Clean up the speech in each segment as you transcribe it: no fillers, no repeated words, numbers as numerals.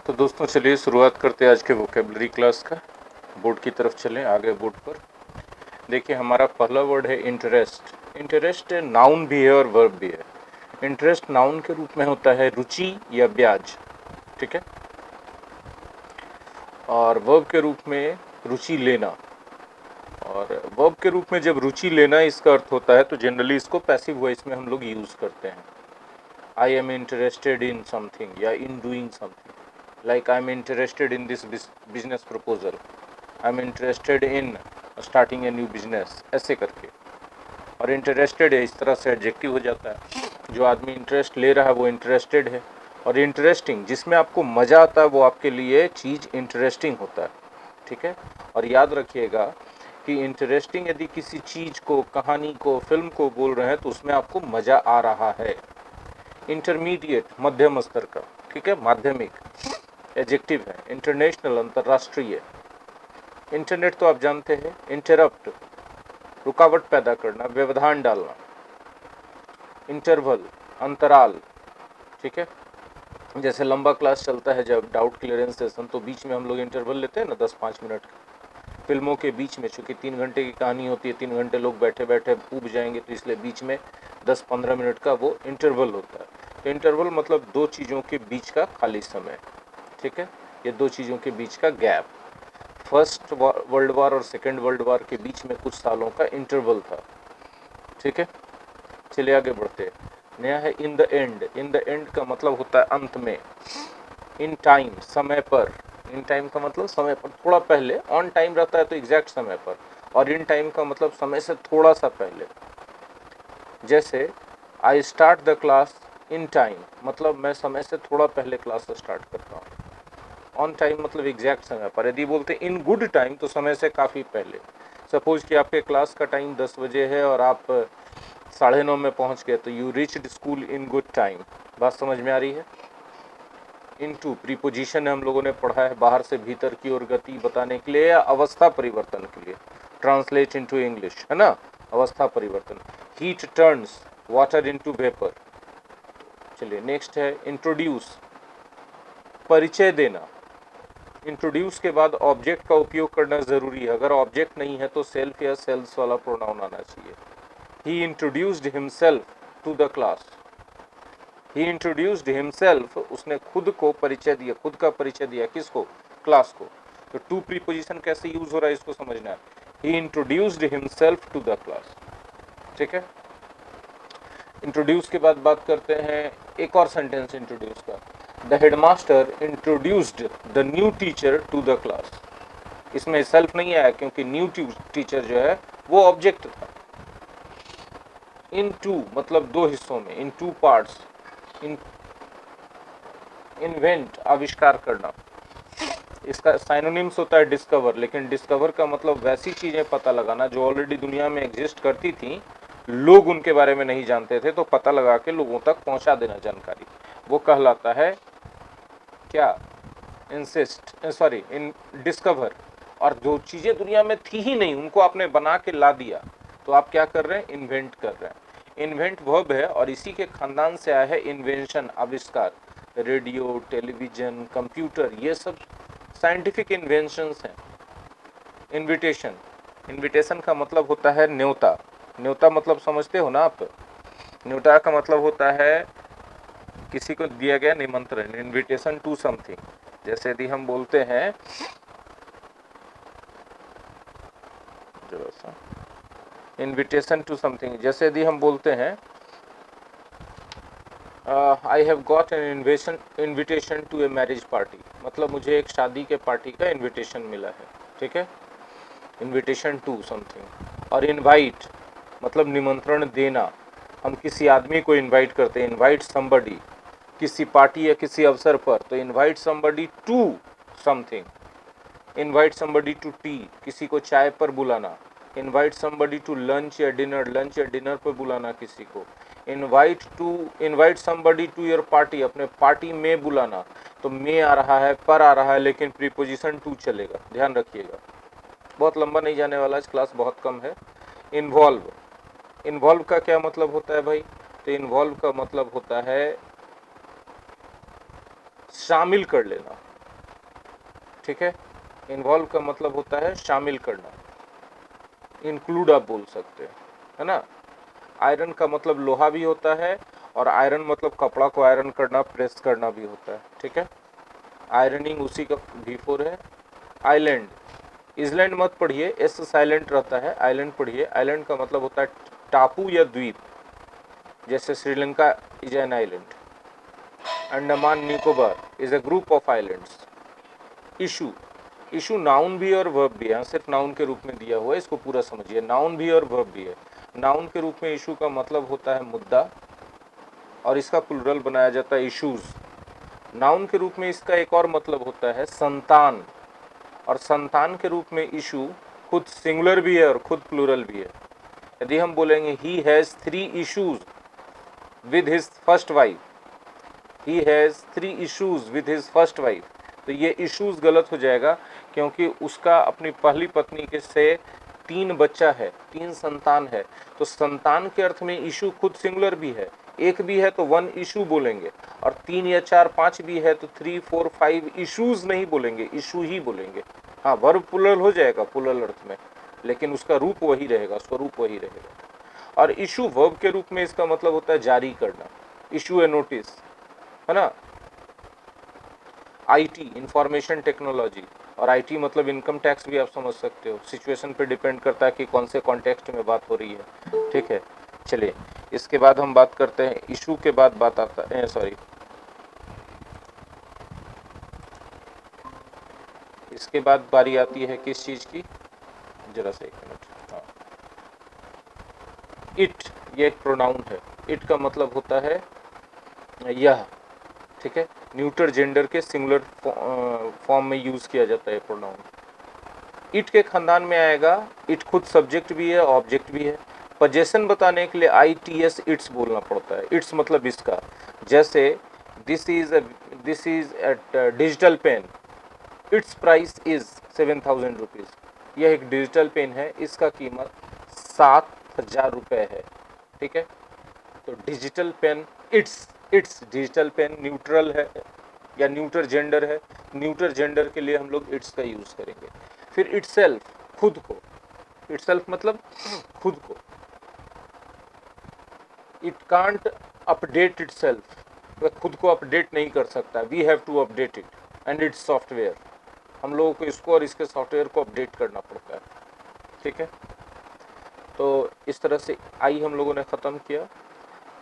तो दोस्तों चलिए शुरुआत करते हैं आज के वोकेबलरी क्लास का। बोर्ड की तरफ चलें, आगे बोर्ड पर देखिए हमारा पहला वर्ड है इंटरेस्ट। इंटरेस्ट नाउन भी है और वर्ब भी है। इंटरेस्ट नाउन के रूप में होता है रुचि या ब्याज, ठीक है, और वर्ब के रूप में रुचि लेना। और वर्ब के रूप में जब रुचि लेना इसका अर्थ होता है तो जनरली इसको पैसिव वॉइस में हम लोग यूज़ करते हैं। I am interested in something या in doing something, like I'm interested in this business proposal, I'm interested in starting a new business, ऐसे करके। और इंटरेस्टेड है इस तरह से एडजेक्टिव हो जाता है। जो आदमी इंटरेस्ट ले रहा है वो इंटरेस्टेड है। और इंटरेस्टिंग, जिसमें आपको मज़ा आता है वो आपके लिए चीज़ इंटरेस्टिंग होता है, ठीक है। और याद रखिएगा कि इंटरेस्टिंग यदि किसी चीज़ को, कहानी को, फिल्म को बोल रहे हैं तो उसमें आपको मज़ा आ रहा है। इंटरमीडिएट मध्यम स्तर का, ठीक है, माध्यमिक एडजेक्टिव है। इंटरनेशनल अंतर्राष्ट्रीय। इंटरनेट तो आप जानते हैं, इंटरप्ट रुकावट पैदा करना, व्यवधान डालना। इंटरवल अंतराल, ठीक है। जैसे लंबा क्लास चलता है जब डाउट क्लियरेंस सेशन, तो बीच में हम लोग इंटरवल लेते हैं ना 10-5 मिनट का। फिल्मों के बीच में, चूँकि 3 घंटे की कहानी होती है, 3 घंटे लोग बैठे बैठे ऊब जाएंगे, तो इसलिए बीच में 10-15 मिनट का वो इंटरवल होता है। तो इंटरवल मतलब दो चीज़ों के बीच का खाली समय, ठीक है, ये दो चीज़ों के बीच का गैप। फर्स्ट वर्ल्ड वार और सेकेंड वर्ल्ड वार के बीच में कुछ सालों का इंटरवल था, ठीक है। चलिए आगे बढ़ते हैं। नया है in the end. In the end का मतलब होता है अंत में। इन टाइम समय पर। इन टाइम का मतलब समय पर, थोड़ा पहले। ऑन टाइम रहता है तो एग्जैक्ट समय पर, और इन टाइम का मतलब समय से थोड़ा सा पहले। जैसे I start the class in time, मतलब मैं समय से थोड़ा पहले क्लास स्टार्ट करता हूँ। ऑन टाइम मतलब एग्जैक्ट समय पर। यदि बोलते इन गुड टाइम तो समय से काफ़ी पहले। सपोज कि आपके क्लास का टाइम 10 बजे है और आप 9:30 में पहुंच गए, तो you reached school in good time. बात समझ में आ रही है। इनटू प्रीपोजिशन हम लोगों ने पढ़ा है, बाहर से भीतर की ओर गति बताने के लिए या अवस्था परिवर्तन के लिए। ट्रांसलेट इनटू इंग्लिश, है ना, अवस्था परिवर्तन। Heat turns water into vapour. चलिए नेक्स्ट है इंट्रोड्यूस, परिचय देना। इंट्रोड्यूस के बाद ऑब्जेक्ट का उपयोग करना ज़रूरी है। अगर ऑब्जेक्ट नहीं है तो सेल्फ या सेल्स वाला प्रोनाउन आना चाहिए। He introduced himself to the class. He introduced himself, उसने खुद को परिचय दिया, खुद का परिचय दिया। किसको? क्लास को। तो टू प्रीपोजिशन कैसे यूज हो रहा है इसको समझना है। He introduced himself to the class, ठीक है। इंट्रोड्यूस के बाद बात करते हैं एक और सेंटेंस इंट्रोड्यूस का। The headmaster introduced the new teacher to the class. इसमें सेल्फ नहीं आया क्योंकि न्यू टीचर जो है वो ऑब्जेक्ट था। इन टू मतलब दो हिस्सों में, इन टू पार्ट्स। इन इन्वेंट आविष्कार करना। इसका साइनोनिम्स होता है डिस्कवर, लेकिन डिस्कवर का मतलब वैसी चीजें पता लगाना जो ऑलरेडी दुनिया में एग्जिस्ट करती थी, लोग उनके बारे में नहीं जानते थे, तो पता लगा के लोगों तक पहुंचा देना जानकारी, वो कहलाता है क्या? इंसिस्ट, सॉरी, इन डिस्कवर। और जो चीजें दुनिया में थी ही नहीं उनको आपने बना के ला दिया, तो आप क्या कर रहे हैं? इन्वेंट कर रहे हैं। इन्वेंट वर्ब है और इसी के खानदान से आया है इन्वेंशन, आविष्कार। रेडियो, टेलीविजन, कंप्यूटर, ये सब साइंटिफिक इन्वेंशंस हैं। इनविटेशन, इनविटेशन का मतलब होता है न्योता। न्योता मतलब समझते हो ना आप? न्योता का मतलब होता है किसी को दिया गया निमंत्रण, इनविटेशन टू समथिंग। जैसे यदि हम बोलते हैं, इनविटेशन टू समथिंग, जैसे यदि हम बोलते हैं I have got an invitation to a marriage party, मतलब मुझे एक शादी के पार्टी का इन्विटेशन मिला है, ठीक है। Invitation to something. और इनवाइट मतलब निमंत्रण देना। हम किसी आदमी को इनवाइट करते हैं, इनवाइट समबडी, किसी पार्टी या किसी अवसर पर, तो invite somebody to something. Invite somebody to tea, किसी को चाय पर बुलाना। इनवाइट समबडी टू लंच या डिनर, लंच या डिनर पर बुलाना किसी को। Invite somebody to your party, अपने पार्टी में बुलाना। तो में आ रहा है, पर आ रहा है, लेकिन प्रीपोजिशन टू चलेगा, ध्यान रखिएगा। बहुत लंबा नहीं जाने वाला, आज क्लास बहुत कम है। इन्वॉल्व, इन्वॉल्व का क्या मतलब होता है भाई? तो इन्वॉल्व का मतलब होता है शामिल कर लेना, ठीक है। इन्वॉल्व का मतलब होता है शामिल करना, इंक्लूड आप बोल सकते हैं, है ना। आयरन का मतलब लोहा भी होता है, और आयरन मतलब कपड़ा को आयरन करना, प्रेस करना भी होता है, ठीक है। आयरनिंग उसी का V4 है। आइलैंड, इसलैंड मत पढ़िए, एस साइलेंट रहता है, आइलैंड पढ़िए। आइलैंड का मतलब होता है टापू या द्वीप, जैसे Sri Lanka is an island. Andaman Nicobar is a group of islands. Issue, issue noun भी और वर्ब भी है, सिर्फ नाउन के रूप में दिया हुआ है, इसको पूरा समझिए, नाउन भी और वर्ब भी है। नाउन के रूप में इशू का मतलब होता है मुद्दा, और इसका प्लूरल बनाया जाता है इशूज। नाउन के रूप में इसका एक और मतलब होता है संतान, और संतान के रूप में इशू खुद सिंगुलर भी है और खुद प्लूरल भी है। यदि हम बोलेंगे he has 3 issues with his first wife, he has 3 issues with his first wife, तो ये इशूज गलत हो जाएगा, क्योंकि उसका अपनी पहली पत्नी के से 3 बच्चा है, 3 संतान है। तो संतान के अर्थ में इशू खुद सिंगुलर भी है, एक भी है तो 1 इशू बोलेंगे, और 3 या 4 5 भी है तो 3 4 5 इशूज नहीं बोलेंगे, इशू ही बोलेंगे। हाँ, वर्ब प्लूरल हो जाएगा प्लूरल अर्थ में, लेकिन उसका रूप वही रहेगा, स्वरूप वही रहेगा। और इशू वर्ब के रूप में इसका मतलब होता है जारी करना, इशू ए नोटिस, है ना। आईटी, इंफॉर्मेशन टेक्नोलॉजी, और आईटी मतलब इनकम टैक्स भी आप समझ सकते हो, सिचुएशन पे डिपेंड करता है कि कौन से कॉन्टेक्स्ट में बात हो रही है, ठीक है। चलिए, इसके बाद हम बात करते हैं इशू के बाद बात आता है, सॉरी, इसके बाद बारी आती है किस चीज़ की, जरा सा 1 मिनट। हाँ, इट, ये एक प्रोनाउन है। इट का मतलब होता है यह, ठीक है। न्यूटर जेंडर के सिंगुलर फॉर्म में यूज किया जाता है प्रोनाउन। इट के खानदान में आएगा, इट खुद सब्जेक्ट भी है, ऑब्जेक्ट भी है। पोजेशन बताने के लिए ITS इट्स बोलना पड़ता है, इट्स मतलब इसका। जैसे this is digital pen, it's price is 7,000 rupees. यह एक डिजिटल पेन है, इसका कीमत 7,000 रुपये है, ठीक है। तो digital pen, it's digital pen neutral है या न्यूटर जेंडर है, न्यूटर जेंडर के लिए हम लोग इट्स का यूज करेंगे। फिर इटसेल्फ, खुद को, इटसेल्फ मतलब खुद को। इट कांट अपडेट इटसेल्फ, वह खुद को अपडेट नहीं कर सकता, we have to update it and it's software, हम लोगों को इसको और इसके सॉफ्टवेयर को अपडेट करना पड़ता है, ठीक है। तो इस तरह से आई हम लोगों ने ख़त्म किया।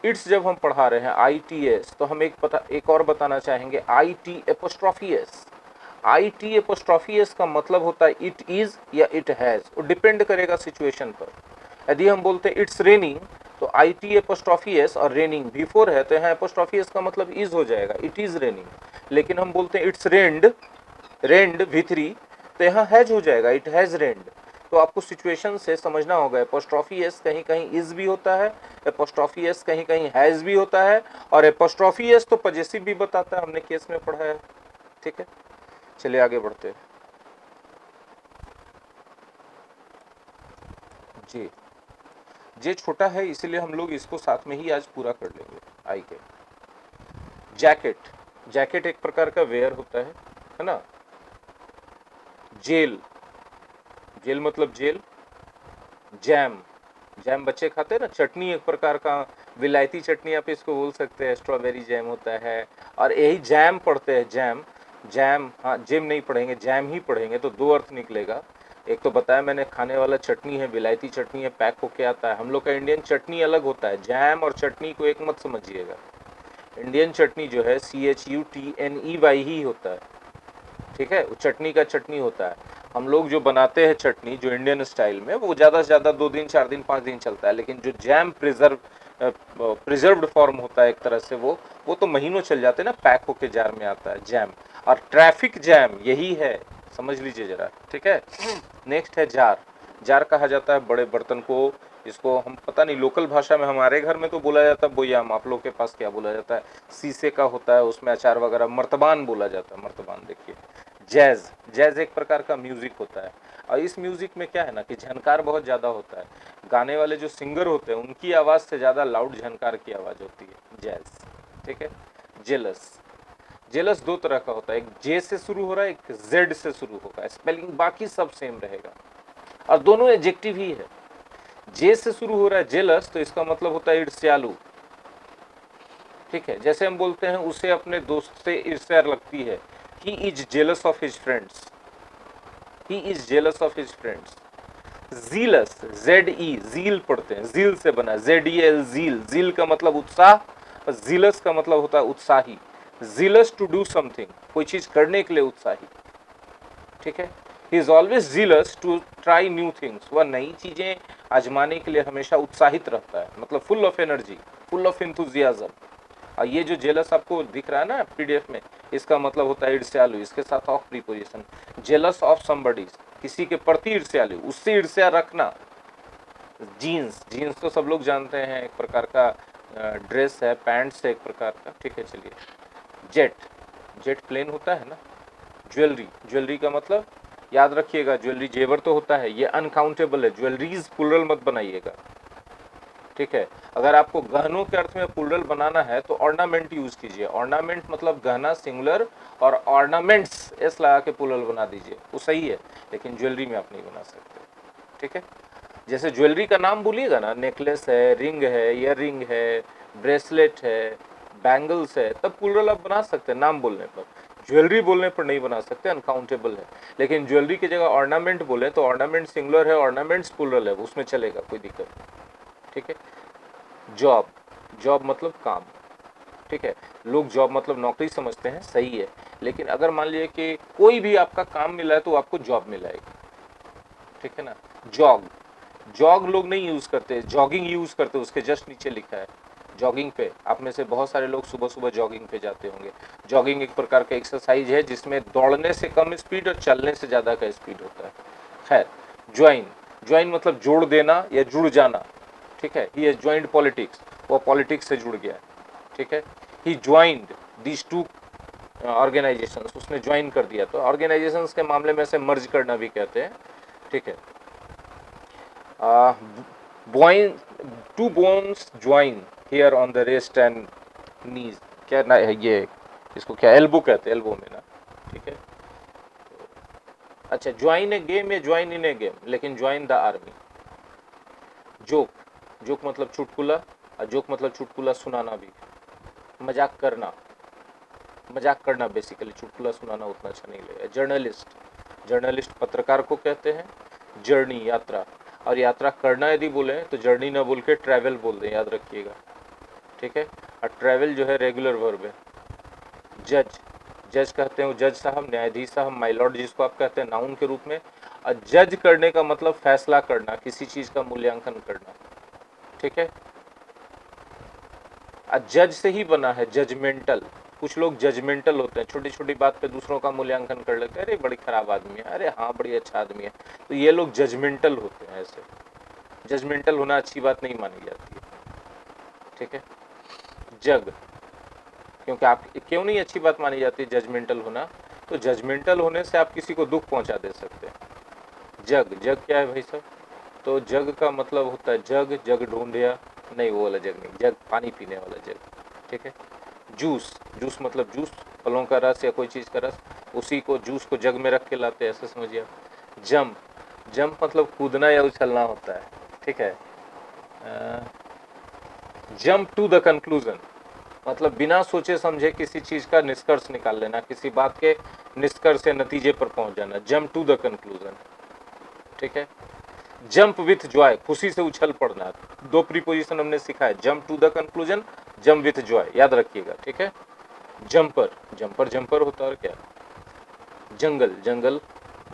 इट्स जब हम पढ़ा रहे हैं ITS, तो हम एक और बताना चाहेंगे, IT' IT' का मतलब होता है इट इज़ या इट हैज़, वो डिपेंड करेगा सिचुएशन पर। यदि हम बोलते हैं इट्स रेनिंग, तो IT' और रेनिंग V4 है, तो यहाँ एपोस्ट्रॉफी का मतलब इज हो जाएगा, इट इज़ रेनिंग। लेकिन हम बोलते हैं इट्स रेंड, रेंड V3, तो यहाँ हैज हो जाएगा, इट हैज़ रेंड। तो आपको सिचुएशन से समझना होगा, एपोस्ट्रॉफी एस कहीं कहीं इज भी होता है, एपोस्ट्रॉफी एस कहीं कहीं हैज भी होता है, और एपोस्ट्रॉफी एस तो पजेसिव भी बताता है, हमने केस में पढ़ा है, ठीक है। चलिए आगे बढ़ते हैं। जी, जे छोटा है इसीलिए हम लोग इसको साथ में ही आज पूरा कर लेंगे। आई के जैकेट, जैकेट एक प्रकार का वेयर होता है ना। जेल, जेल मतलब जेल। जैम, जैम बच्चे खाते हैं ना, चटनी एक प्रकार का, विलायती चटनी आप इसको बोल सकते हैं, स्ट्रॉबेरी जैम होता है। और यही जैम पढ़ते हैं, जैम, जैम, हाँ जेम नहीं पढ़ेंगे, जैम ही पढ़ेंगे, तो 2 अर्थ निकलेगा। एक तो बताया मैंने, खाने वाला चटनी है, विलायती चटनी है, पैक होके आता है। हम लोग का इंडियन चटनी अलग होता है, जैम और चटनी को एक मत समझिएगा। इंडियन चटनी जो है CHUTNEY ही होता है, ठीक है, वो चटनी का चटनी होता है। हम लोग जो बनाते हैं चटनी, जो इंडियन स्टाइल में, वो ज़्यादा से ज़्यादा 2 दिन 4 दिन 5 दिन चलता है, लेकिन जो जैम प्रिजर्व्ड फॉर्म होता है एक तरह से, वो तो महीनों चल जाते हैं ना, पैक होके जार में आता है जैम। और ट्रैफिक जैम यही है, समझ लीजिए जरा, ठीक है। नेक्स्ट है जार, जार कहा जाता है बड़े बर्तन को। इसको हम पता नहीं, लोकल भाषा में हमारे घर में तो बोला जाता है बोयाम, आप लोग के पास क्या बोला जाता है। शीशे का होता है, उसमें अचार वगैरह, मर्तबान बोला जाता है, मर्तबान। देखिए जैज, जैज एक प्रकार का म्यूजिक होता है, और इस म्यूजिक में क्या है ना कि झनकार बहुत ज़्यादा होता है। गाने वाले जो सिंगर होते हैं उनकी आवाज़ से ज़्यादा लाउड झनकार की आवाज़ होती है, जैज, ठीक है। जेलस, जेलस दो तरह का होता है, एक जे से शुरू हो रहा है, एक जेड से शुरू होगा, स्पेलिंग बाकी सब सेम रहेगा और दोनों एडजेक्टिव ही है। जे से शुरू हो रहा है जेलस, तो इसका मतलब होता है ईर्ष्यालु। ठीक है, जैसे हम बोलते हैं उसे अपने दोस्त से ईर्ष्या लगती है, he is jealous of his friends, he is jealous of his friends. Jealous, Z E, zeal पढ़ते हैं, जील से बना, जेड ई एल, जील, जील का मतलब उत्साह और जीलस का मतलब होता है उत्साही। जीलस टू डू समथिंग, कोई चीज करने के लिए उत्साही। ठीक है, he is always jealous to try new things, वह नई चीजें आजमाने के लिए हमेशा उत्साहित रहता है, मतलब full of energy, full of enthusiasm. और ये जो जेलस आपको दिख रहा है ना पीडीएफ में, इसका मतलब होता है ईर्ष्यालु, इसके साथ of preposition, jealous of somebody, किसी के प्रति ईर्ष्यालु, उससे ईर्ष्या रखना। जीन्स, जीन्स तो सब लोग जानते हैं, एक प्रकार का ड्रेस है, पैंट्स है एक प्रकार का। ठीक है, चलिए। जेट, जेट प्लेन होता है ना। ज्वेलरी, ज्वेलरी का मतलब याद रखिएगा, ज्वेलरी जेवर तो होता है, ये अनकाउंटेबल है, ज्वेलरीज प्लुरल मत बनाइएगा। ठीक है, अगर आपको गहनों के अर्थ में प्लुरल बनाना है तो ऑर्नामेंट यूज कीजिए, ऑर्नामेंट मतलब गहना सिंगुलर, और ऑर्नामेंट्स एस लगा के प्लुरल बना दीजिए, वो सही है, लेकिन ज्वेलरी में आप नहीं बना सकते। ठीक है, जैसे ज्वेलरी का नाम बोलिएगा ना, नेकलेस है, रिंग है, ईयर रिंग है, ब्रेसलेट है, बैंगल्स है, तब प्लुरल आप बना सकते हैं नाम बोलने पर, ज्वेलरी बोलने पर नहीं बना सकते, अनकाउंटेबल है। लेकिन ज्वेलरी की जगह ऑर्नामेंट बोले तो ऑर्नामेंट सिंगुलर है, ऑर्नामेंट्स प्लुरल है, उसमें चलेगा, कोई दिक्कत नहीं। ठीक है, जॉब, जॉब मतलब काम। ठीक है, लोग जॉब मतलब नौकरी समझते हैं, सही है, लेकिन अगर मान लीजिए कि कोई भी आपका काम मिला है तो आपको जॉब मिलाएगी। ठीक है ना। जॉग, जॉग लोग नहीं यूज करते, जॉगिंग यूज करते, उसके जस्ट नीचे लिखा है जॉगिंग पे। आप में से बहुत सारे लोग सुबह सुबह जॉगिंग पे जाते होंगे। जॉगिंग एक प्रकार का एक्सरसाइज है जिसमें दौड़ने से कम स्पीड और चलने से ज़्यादा का स्पीड होता है। खैर, ज्वाइन, ज्वाइन मतलब जोड़ देना या जुड़ जाना। ठीक है, ही हैज ज्वाइंड पॉलिटिक्स, वो पॉलिटिक्स से जुड़ गया। ठीक है, he joined these two organisations, उसने ज्वाइन कर दिया, तो ऑर्गेनाइजेशंस के मामले में से मर्ज करना भी कहते हैं। ठीक है, बोइन, two bones join here on the wrist and knees, क्या ना है ये, इसको क्या एल्बो कहते हैं, एल्बो में ना। ठीक है, अच्छा, ज्वाइन ए गेम या ज्वाइन इन ए गेम, लेकिन join the army. Joke, joke मतलब चुटकुला, और जोक मतलब चुटकुला सुनाना भी, मजाक करना, मजाक करना बेसिकली, चुटकुला सुनाना उतना अच्छा नहीं लगेगा। जर्नलिस्ट, जर्नलिस्ट पत्रकार को कहते हैं। जर्नी, यात्रा, और यात्रा करना यदि बोले तो जर्नी ना बोल के ट्रैवल बोल दें, याद रखिएगा। ठीक है, और ट्रैवल जो है रेगुलर वर्ब है। जज, जज कहते हैं जज साहब, न्यायाधीश साहब, माय लॉर्ड जिसको आप कहते हैं नाउन के रूप में। और जज करने का मतलब फैसला करना, किसी चीज़ का मूल्यांकन करना। ठीक है, जज से ही बना है जजमेंटल। कुछ लोग जजमेंटल होते हैं, छोटी छोटी बात पे दूसरों का मूल्यांकन कर लेते हैं, अरे बड़ी खराब आदमी है, अरे हाँ बड़ी अच्छा आदमी है, तो ये लोग जजमेंटल होते हैं। ऐसे जजमेंटल होना अच्छी बात नहीं मानी जाती है। ठीक है, जग, क्योंकि आप क्यों नहीं अच्छी बात मानी जाती जजमेंटल होना, तो जजमेंटल होने से आप किसी को दुख पहुंचा दे सकते हैं। जग, जग क्या है भाई साहब, तो जग का मतलब होता है जग, जग ढूंढिया, नहीं वो वाला जग नहीं, जग पानी पीने वाला जग। ठीक है, जूस, जूस मतलब जूस, फलों का रस या कोई चीज़ का रस, उसी को जूस को जग में रख के लाते हैं, ऐसे समझिए आप। जंप, जंप मतलब कूदना या उछलना होता है। ठीक है, जंप टू द कंक्लूजन मतलब बिना सोचे समझे किसी चीज़ का निष्कर्ष निकाल लेना, किसी बात के निष्कर्ष से नतीजे पर पहुंच जाना, जंप टू द कंक्लूजन। ठीक है, जंप विथ जॉय, खुशी से उछल पड़ना। दो प्रीपोजिशन हमने सीखा है, jump to the conclusion, jump with joy, याद रखिएगा। ठीक है, जंपर, जंपर जंपर होता है और क्या। जंगल, जंगल,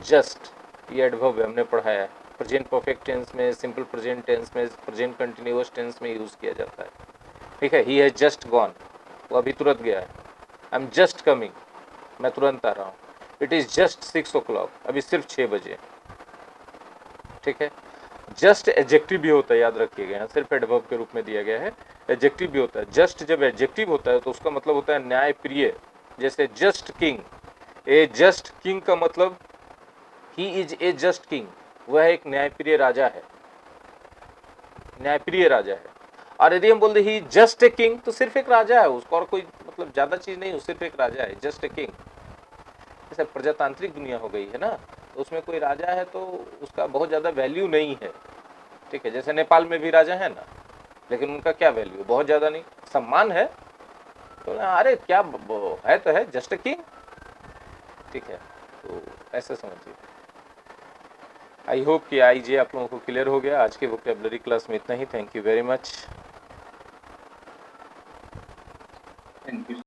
जस्ट, ये एडवर्ब हमने पढ़ाया है, प्रेजेंट परफेक्ट टेंस में, सिंपल प्रेजेंट टेंस में, प्रेजेंट कंटिन्यूअस टेंस में यूज किया जाता है। ठीक है, ही हैज जस्ट गॉन, वो अभी तुरंत गया है। आई एम जस्ट कमिंग, मैं तुरंत आ रहा हूँ। इट इज़ जस्ट 6 o'clock, अभी सिर्फ 6 बजे। ठीक है, जस्ट एडजेक्टिव भी होता है, याद रखिएगा, यहाँ सिर्फ एडवर्ब के रूप में दिया गया है, एडजेक्टिव भी होता है। जस्ट जब एडजेक्टिव होता है तो उसका मतलब होता है न्यायप्रिय, जैसे जस्ट किंग, ए जस्ट किंग का मतलब he is a just king, वह एक न्यायप्रिय राजा है, न्यायप्रिय राजा है। और यदि हम बोलते ही जस्ट ए किंग, तो सिर्फ एक राजा है, उसको और कोई मतलब ज़्यादा चीज़ नहीं, वो सिर्फ एक राजा है, जस्ट ए किंग। जैसे प्रजातांत्रिक दुनिया हो गई है ना, तो उसमें कोई राजा है तो उसका बहुत ज़्यादा वैल्यू नहीं है, ठीक है। जैसे नेपाल में भी राजा है ना, लेकिन उनका क्या वैल्यू है, बहुत ज़्यादा नहीं, सम्मान है तो अरे क्या है तो है, जस्ट ए किंग, ठीक है। तो ऐसा समझिए। आई होप कि आईजे आप लोगों को क्लियर हो गया। आज के वोकेबलरी क्लास में इतना ही। Thank you very much. Thank you.